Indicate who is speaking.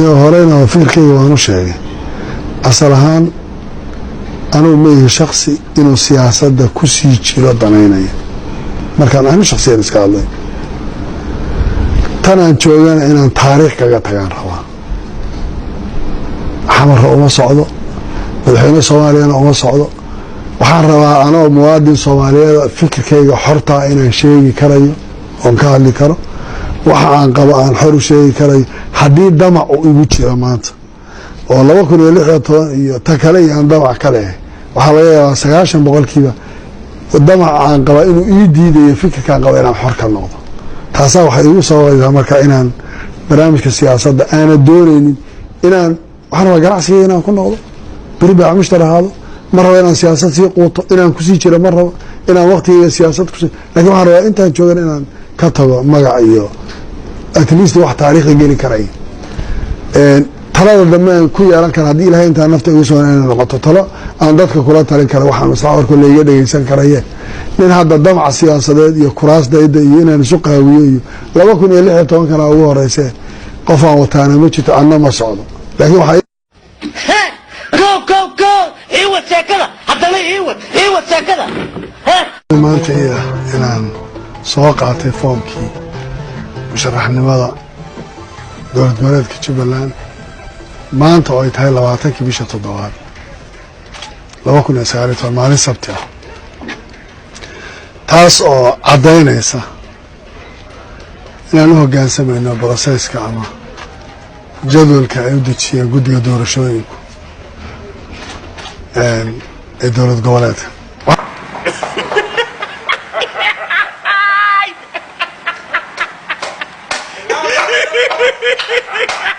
Speaker 1: horeyna fikirkayga waan u sheegay asal ahaan anuu meeyahay shakhsi inuu siyaasadda ku sii jiro danaynaya markaan anu shakhsiyan iska hadlay tanaan joogana inaan taariikh kaga tagaan rabaa xamarra uma socdo madaxweyne soomaaliyana uma socdo waxaan rabaa anoo muwaadin soomaaliyeed fikirkayga xortaa inaan sheegi karayo oon ka hadli karo waxa aan qabo aan xor u sheegi karayo haddii damac uu igu jiro maanta oo 2016 iyo ta kale iyo aan damac kale waxaa laga yaabaa 90% damac aan qaba inuu ii diidayo fikirkaan qaba inaan xor ka noqdo taasaa waxay igu sababaysaa marka inaan barnaamijka siyaasadda aana doonaynin inaan waxaan rabaa ganacsiga inaan ku noqdo beri baa mushtari ahaado ma rabo inaan siyaasad sii quuto inaan kusii jiro ma rabo inaan waqtigeyga siyaasad kusii laakiin waxaan rabaa intaan joogan inaan ka tago magac iyo at least wax taariikhda geli karay talada dambe aan ku yeelan kara haddii ilaahay intaa nafta igu soo inay noqoto talo aan dadka kula talin kara waxaan maslaxo leeyahay dhageysan karaye nin hadda damac siyaasadeed iyo kuraasdayda iyo inaan isu qaawiyo iyo 2016 kana ugu horeysay qof aan wataana ma jirto anna ma socdo laakiin waxa
Speaker 2: go eewa sheekada hadana eewa sheekada
Speaker 1: maanta inaan soo qaatay foomkii musharaxnimada dowlad goboleedka Jubbaland maanta oo ay tahay 20 bisha 7 2019 maalin sabti ah taas oo cadaynaysa inaan u hoggaansamayno processka ama jadwalka ay u dejiyeen guddiga doorashooyinku ee dowlad goboleedka
Speaker 2: Ha ha ha ha!